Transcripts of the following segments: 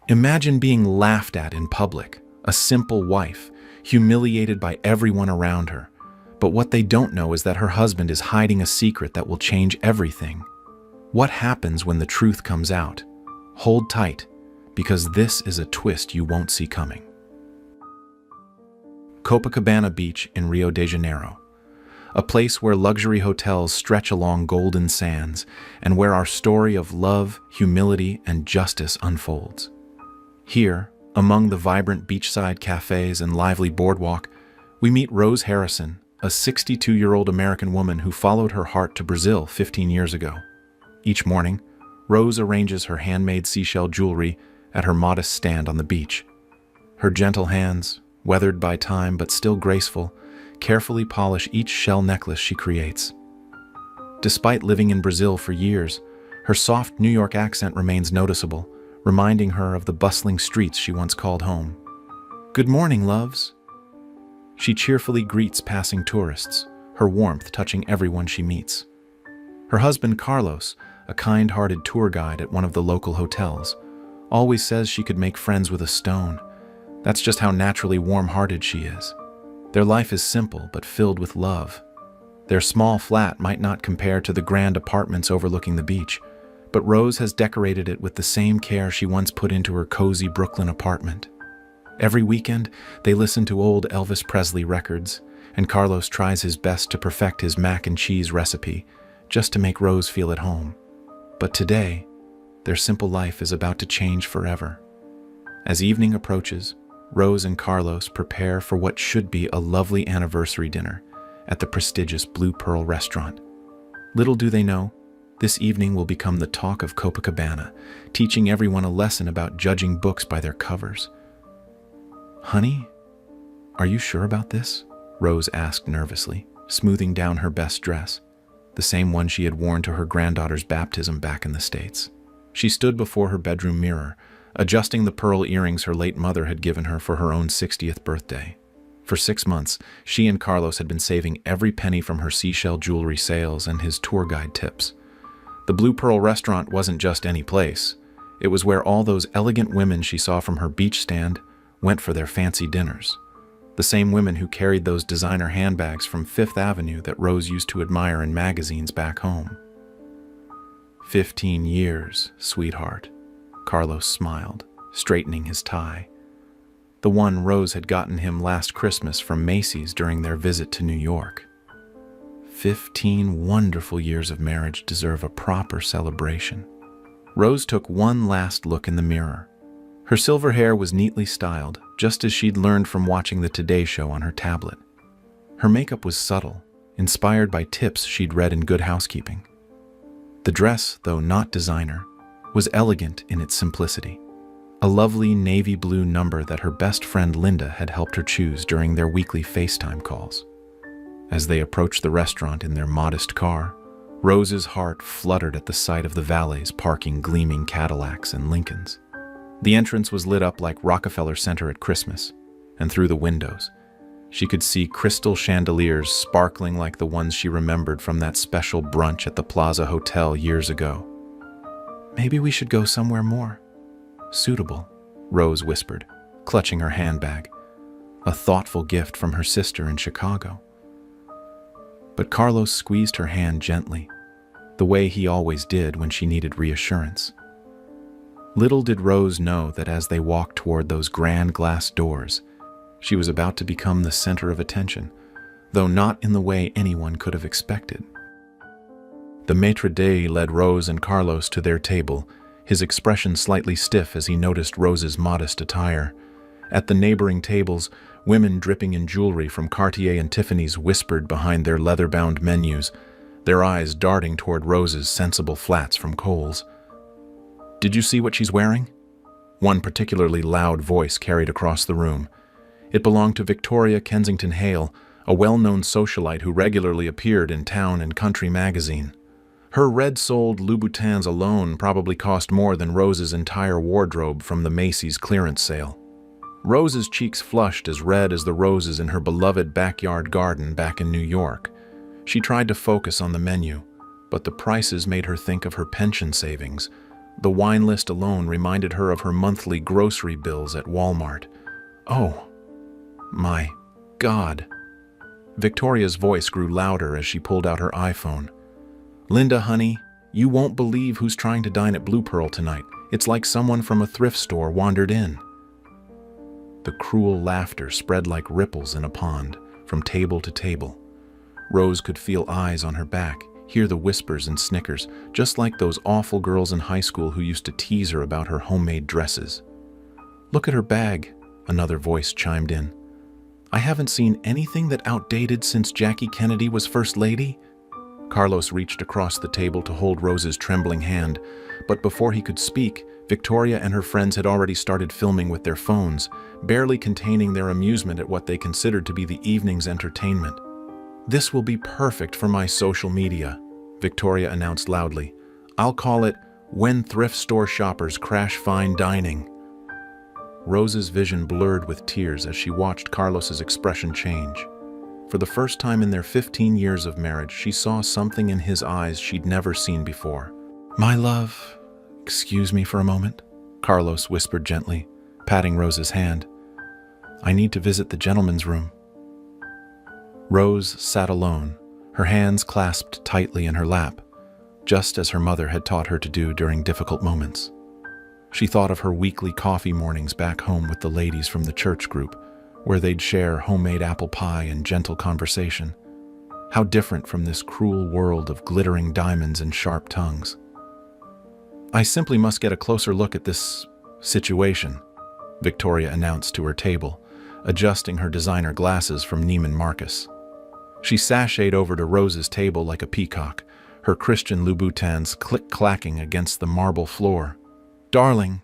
Imagine being laughed at in public, a simple wife, humiliated by everyone around her. But what they don't know is that her husband is hiding a secret that will change everything. What happens when the truth comes out? Hold tight, because this is a twist you won't see coming. Copacabana Beach in Rio de Janeiro, a place where luxury hotels stretch along golden sands and where our story of love, humility, and justice unfolds. Here, among the vibrant beachside cafes and lively boardwalk, we meet Rose Harrison, a 62-year-old American woman who followed her heart to Brazil 15 years ago. Each morning, Rose arranges her handmade seashell jewelry at her modest stand on the beach. Her gentle hands, weathered by time but still graceful, carefully polish each shell necklace she creates. Despite living in Brazil for years, her soft New York accent remains noticeable, reminding her of the bustling streets she once called home. "Good morning, loves." She cheerfully greets passing tourists, her warmth touching everyone she meets. Her husband, Carlos, a kind-hearted tour guide at one of the local hotels, always says she could make friends with a stone. That's just how naturally warm-hearted she is. Their life is simple but filled with love. Their small flat might not compare to the grand apartments overlooking the beach, but Rose has decorated it with the same care she once put into her cozy Brooklyn apartment. Every weekend, they listen to old Elvis Presley records, and Carlos tries his best to perfect his mac and cheese recipe, just to make Rose feel at home. But today, their simple life is about to change forever. As evening approaches, Rose and Carlos prepare for what should be a lovely anniversary dinner at the prestigious Blue Pearl restaurant. Little do they know, this evening will become the talk of Copacabana, teaching everyone a lesson about judging books by their covers. "Honey, are you sure about this?" Rose asked nervously, smoothing down her best dress, the same one she had worn to her granddaughter's baptism back in the States. She stood before her bedroom mirror, adjusting the pearl earrings her late mother had given her for her own 60th birthday. For 6 months, she and Carlos had been saving every penny from her seashell jewelry sales and his tour guide tips. The Blue Pearl restaurant wasn't just any place. It was where all those elegant women she saw from her beach stand went for their fancy dinners. The same women who carried those designer handbags from Fifth Avenue that Rose used to admire in magazines back home. 15 years, sweetheart, Carlos smiled, straightening his tie. The one Rose had gotten him last Christmas from Macy's during their visit to New York. 15 wonderful years of marriage deserve a proper celebration. Rose took one last look in the mirror. Her silver hair was neatly styled, just as she'd learned from watching the Today Show on her tablet. Her makeup was subtle, inspired by tips she'd read in Good Housekeeping. The dress, though not designer, was elegant in its simplicity. A lovely navy blue number that her best friend Linda had helped her choose during their weekly FaceTime calls. As they approached the restaurant in their modest car, Rose's heart fluttered at the sight of the valets parking gleaming Cadillacs and Lincolns. The entrance was lit up like Rockefeller Center at Christmas, and through the windows, she could see crystal chandeliers sparkling like the ones she remembered from that special brunch at the Plaza Hotel years ago. "Maybe we should go somewhere more suitable," Rose whispered, clutching her handbag, a thoughtful gift from her sister in Chicago. But Carlos squeezed her hand gently, the way he always did when she needed reassurance. Little did Rose know that as they walked toward those grand glass doors, she was about to become the center of attention, though not in the way anyone could have expected. The maître d' led Rose and Carlos to their table, his expression slightly stiff as he noticed Rose's modest attire. At the neighboring tables, women dripping in jewelry from Cartier and Tiffany's whispered behind their leather-bound menus, their eyes darting toward Rose's sensible flats from Kohl's. "Did you see what she's wearing?" One particularly loud voice carried across the room. It belonged to Victoria Kensington Hale, a well-known socialite who regularly appeared in Town and Country magazine. Her red-soled Louboutins alone probably cost more than Rose's entire wardrobe from the Macy's clearance sale. Rose's cheeks flushed as red as the roses in her beloved backyard garden back in New York. She tried to focus on the menu, but the prices made her think of her pension savings, The wine list alone reminded her of her monthly grocery bills at Walmart. Oh, my God. Victoria's voice grew louder as she pulled out her iPhone. Linda, honey, you won't believe who's trying to dine at Blue Pearl tonight. It's like someone from a thrift store wandered in. The cruel laughter spread like ripples in a pond, from table to table. Rose could feel eyes on her back, hear the whispers and snickers, just like those awful girls in high school who used to tease her about her homemade dresses. Look at her bag, another voice chimed in. I haven't seen anything that outdated since Jackie Kennedy was First Lady. Carlos reached across the table to hold Rose's trembling hand, but before he could speak, Victoria and her friends had already started filming with their phones, barely containing their amusement at what they considered to be the evening's entertainment. This will be perfect for my social media, Victoria announced loudly. I'll call it When Thrift Store Shoppers Crash Fine Dining. Rose's vision blurred with tears as she watched Carlos's expression change. For the first time in their 15 years of marriage, she saw something in his eyes she'd never seen before. My love, excuse me for a moment, Carlos whispered gently, patting Rose's hand. I need to visit the gentleman's room. Rose sat alone, her hands clasped tightly in her lap, just as her mother had taught her to do during difficult moments. She thought of her weekly coffee mornings back home with the ladies from the church group, where they'd share homemade apple pie and gentle conversation. How different from this cruel world of glittering diamonds and sharp tongues. I simply must get a closer look at this situation, Victoria announced to her table, adjusting her designer glasses from Neiman Marcus. She sashayed over to Rose's table like a peacock, her Christian Louboutins click-clacking against the marble floor. Darling,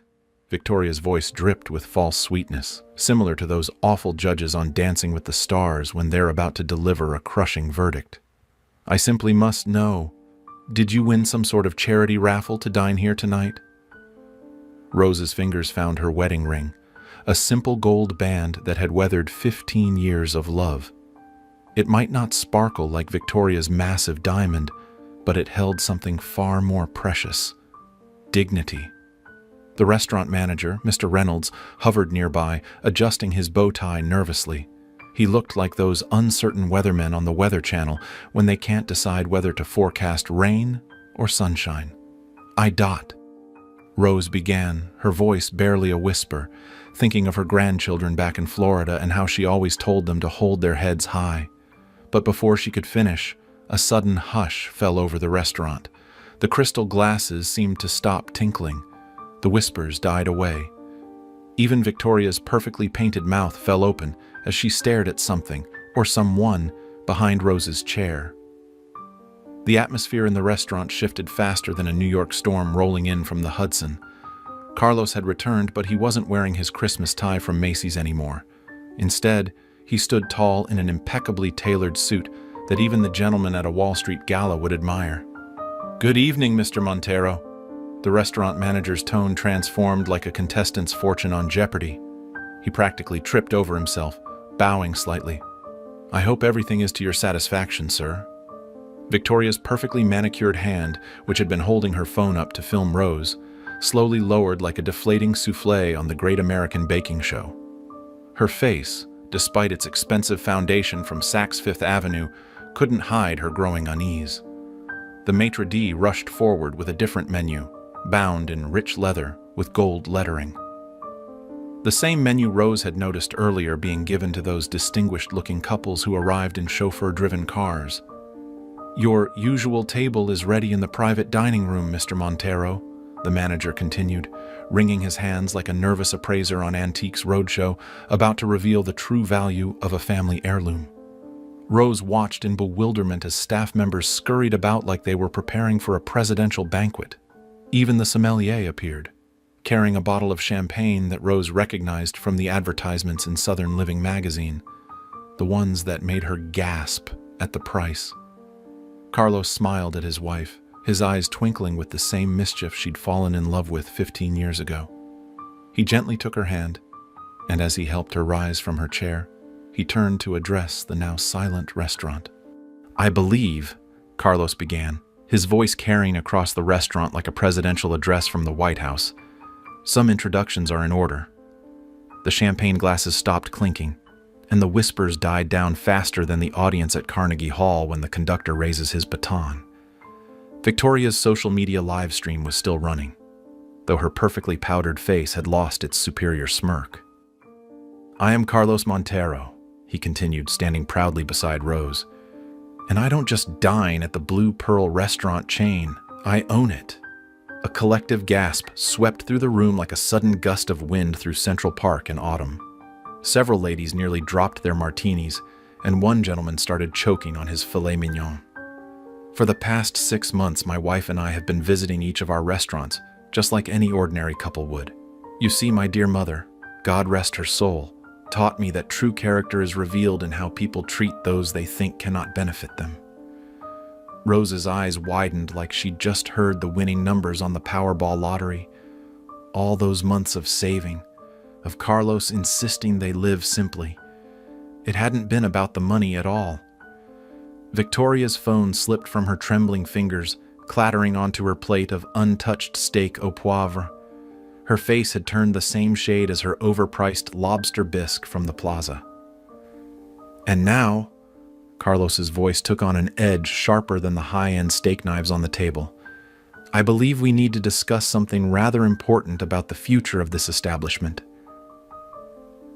Victoria's voice dripped with false sweetness, similar to those awful judges on Dancing with the Stars when they're about to deliver a crushing verdict. I simply must know, did you win some sort of charity raffle to dine here tonight? Rose's fingers found her wedding ring, a simple gold band that had weathered 15 years of love. It might not sparkle like Victoria's massive diamond, but it held something far more precious: dignity. The restaurant manager, Mr. Reynolds, hovered nearby, adjusting his bow tie nervously. He looked like those uncertain weathermen on the Weather Channel when they can't decide whether to forecast rain or sunshine. Rose began, her voice barely a whisper, thinking of her grandchildren back in Florida and how she always told them to hold their heads high. But before she could finish, a sudden hush fell over the restaurant. The crystal glasses seemed to stop tinkling. The whispers died away. Even Victoria's perfectly painted mouth fell open as she stared at something, or someone, behind Rose's chair. The atmosphere in the restaurant shifted faster than a New York storm rolling in from the Hudson. Carlos had returned, but he wasn't wearing his Christmas tie from Macy's anymore. Instead, he stood tall in an impeccably tailored suit that even the gentleman at a Wall Street gala would admire. Good evening, Mr. Montero. The restaurant manager's tone transformed like a contestant's fortune on Jeopardy. He practically tripped over himself, bowing slightly. I hope everything is to your satisfaction, sir. Victoria's perfectly manicured hand, which had been holding her phone up to film Rose, slowly lowered like a deflating soufflé on the Great American Baking Show. Her face, despite its expensive foundation from Saks Fifth Avenue, couldn't hide her growing unease. The maitre d' rushed forward with a different menu, bound in rich leather with gold lettering. The same menu Rose had noticed earlier being given to those distinguished-looking couples who arrived in chauffeur-driven cars. Your usual table is ready in the private dining room, Mr. Montero, the manager continued, wringing his hands like a nervous appraiser on Antiques Roadshow, about to reveal the true value of a family heirloom. Rose watched in bewilderment as staff members scurried about like they were preparing for a presidential banquet. Even the sommelier appeared, carrying a bottle of champagne that Rose recognized from the advertisements in Southern Living magazine, the ones that made her gasp at the price. Carlos smiled at his wife, his eyes twinkling with the same mischief she'd fallen in love with 15 years ago. He gently took her hand, and as he helped her rise from her chair, he turned to address the now silent restaurant. I believe, Carlos began, his voice carrying across the restaurant like a presidential address from the White House. "Some introductions are in order." The champagne glasses stopped clinking, and the whispers died down faster than the audience at Carnegie Hall when the conductor raises his baton. Victoria's social media live stream was still running, though her perfectly powdered face had lost its superior smirk. "I am Carlos Montero," he continued, standing proudly beside Rose. "And I don't just dine at the Blue Pearl restaurant chain, I own it." A collective gasp swept through the room like a sudden gust of wind through Central Park in autumn. Several ladies nearly dropped their martinis, and one gentleman started choking on his filet mignon. "For the past 6 months, my wife and I have been visiting each of our restaurants, just like any ordinary couple would. You see, my dear mother, God rest her soul, taught me that true character is revealed in how people treat those they think cannot benefit them." Rose's eyes widened like she'd just heard the winning numbers on the Powerball lottery. All those months of saving, of Carlos insisting they live simply. It hadn't been about the money at all. Victoria's phone slipped from her trembling fingers, clattering onto her plate of untouched steak au poivre. Her face had turned the same shade as her overpriced lobster bisque from the plaza. "And now," Carlos's voice took on an edge sharper than the high-end steak knives on the table, "I believe we need to discuss something rather important about the future of this establishment."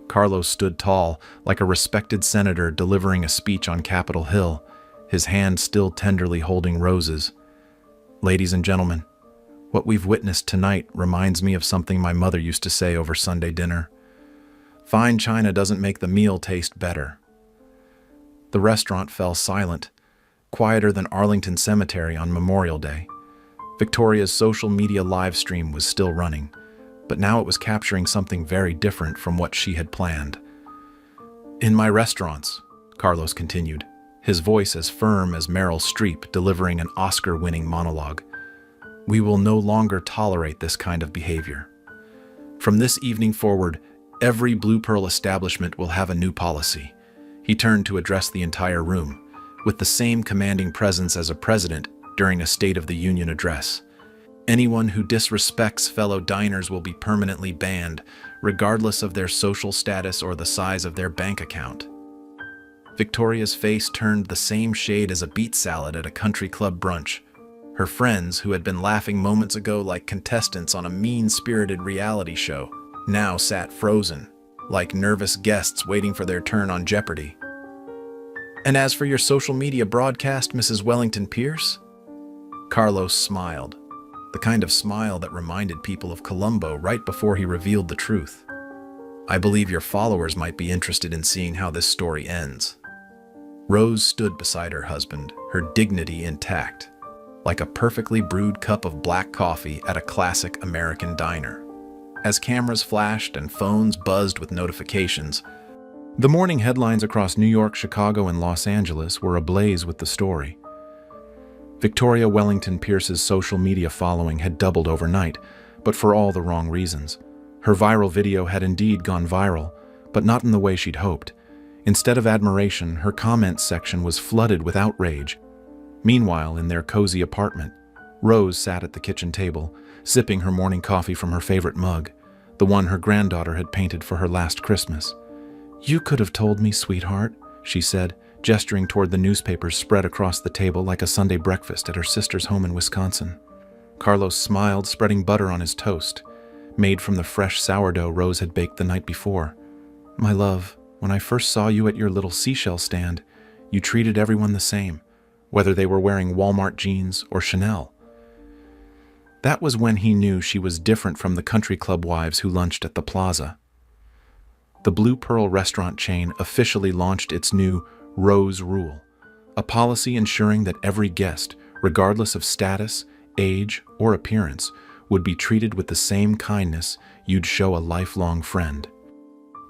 Carlos stood tall, like a respected senator delivering a speech on Capitol Hill, his hand still tenderly holding Rose's. "Ladies and gentlemen, what we've witnessed tonight reminds me of something my mother used to say over Sunday dinner. Fine china doesn't make the meal taste better." The restaurant fell silent, quieter than Arlington Cemetery on Memorial Day. Victoria's social media live stream was still running, but now it was capturing something very different from what she had planned. "In my restaurants," Carlos continued, his voice as firm as Meryl Streep delivering an Oscar-winning monologue, "we will no longer tolerate this kind of behavior. From this evening forward, every Blue Pearl establishment will have a new policy." He turned to address the entire room, with the same commanding presence as a president during a State of the Union address. "Anyone who disrespects fellow diners will be permanently banned, regardless of their social status or the size of their bank account." Victoria's face turned the same shade as a beet salad at a country club brunch. Her friends, who had been laughing moments ago like contestants on a mean-spirited reality show, now sat frozen, like nervous guests waiting for their turn on Jeopardy! "And as for your social media broadcast, Mrs. Wellington Pierce?" Carlos smiled, the kind of smile that reminded people of Columbo right before he revealed the truth. "I believe your followers might be interested in seeing how this story ends." Rose stood beside her husband, her dignity intact, like a perfectly brewed cup of black coffee at a classic American diner. As cameras flashed and phones buzzed with notifications, the morning headlines across New York, Chicago, and Los Angeles were ablaze with the story. Victoria Wellington Pierce's social media following had doubled overnight, but for all the wrong reasons. Her viral video had indeed gone viral, but not in the way she'd hoped. Instead of admiration, her comments section was flooded with outrage. Meanwhile, in their cozy apartment, Rose sat at the kitchen table, sipping her morning coffee from her favorite mug, the one her granddaughter had painted for her last Christmas. "You could have told me, sweetheart," she said, gesturing toward the newspapers spread across the table like a Sunday breakfast at her sister's home in Wisconsin. Carlos smiled, spreading butter on his toast, made from the fresh sourdough Rose had baked the night before. "My love, when I first saw you at your little seashell stand, you treated everyone the same, whether they were wearing Walmart jeans or Chanel." That was when he knew she was different from the country club wives who lunched at the plaza. The Blue Pearl restaurant chain officially launched its new Rose Rule, a policy ensuring that every guest, regardless of status, age, or appearance, would be treated with the same kindness you'd show a lifelong friend.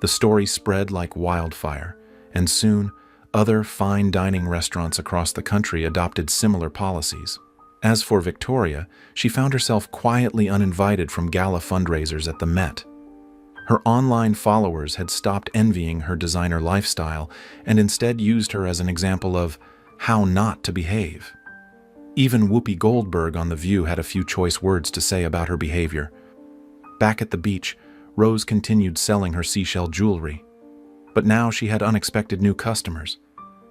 The story spread like wildfire, and soon, other fine dining restaurants across the country adopted similar policies. As for Victoria, she found herself quietly uninvited from gala fundraisers at the Met. Her online followers had stopped envying her designer lifestyle and instead used her as an example of how not to behave. Even Whoopi Goldberg on The View had a few choice words to say about her behavior. Back at the beach, Rose continued selling her seashell jewelry. But now she had unexpected new customers.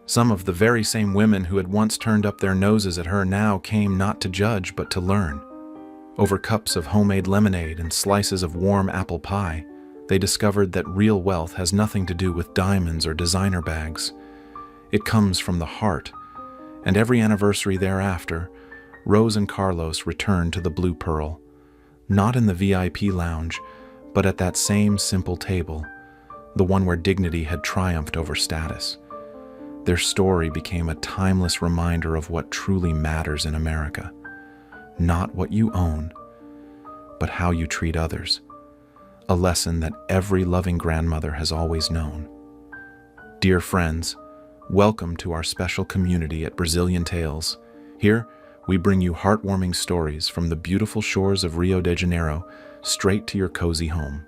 Some of the very same women who had once turned up their noses at her now came not to judge but to learn. Over cups of homemade lemonade and slices of warm apple pie, they discovered that real wealth has nothing to do with diamonds or designer bags. It comes from the heart, and every anniversary thereafter, Rose and Carlos returned to the Blue Pearl, not in the VIP lounge, but at that same simple table, the one where dignity had triumphed over status. Their story became a timeless reminder of what truly matters in America. Not what you own, but how you treat others. A lesson that every loving grandmother has always known. Dear friends, welcome to our special community at Brazilian Tales. Here, we bring you heartwarming stories from the beautiful shores of Rio de Janeiro straight to your cozy home.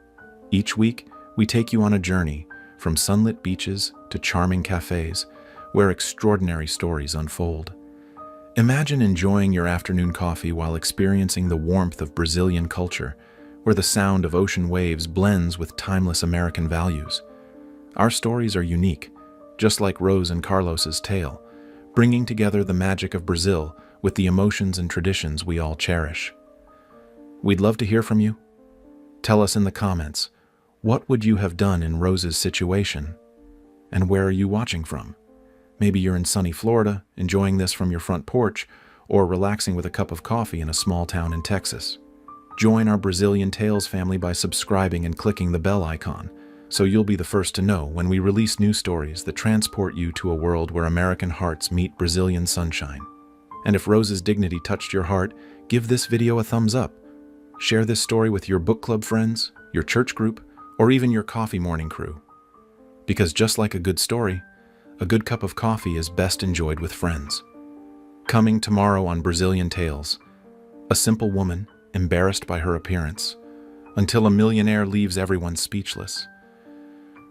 Each week, we take you on a journey from sunlit beaches to charming cafes where extraordinary stories unfold. Imagine enjoying your afternoon coffee while experiencing the warmth of Brazilian culture, where the sound of ocean waves blends with timeless American values. Our stories are unique, just like Rose and Carlos's tale, bringing together the magic of Brazil with the emotions and traditions we all cherish. We'd love to hear from you. Tell us in the comments, what would you have done in Rose's situation? And where are you watching from? Maybe you're in sunny Florida, enjoying this from your front porch, or relaxing with a cup of coffee in a small town in Texas. Join our Brazilian Tales family by subscribing and clicking the bell icon, so you'll be the first to know when we release new stories that transport you to a world where American hearts meet Brazilian sunshine. And if Rose's dignity touched your heart, give this video a thumbs up. Share this story with your book club friends, your church group, or even your coffee morning crew. Because just like a good story, a good cup of coffee is best enjoyed with friends. Coming tomorrow on Brazilian Tales, a simple woman embarrassed by her appearance, until a millionaire leaves everyone speechless.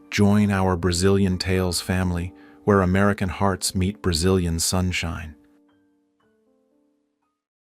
Join our Brazilian Tales family where American hearts meet Brazilian sunshine.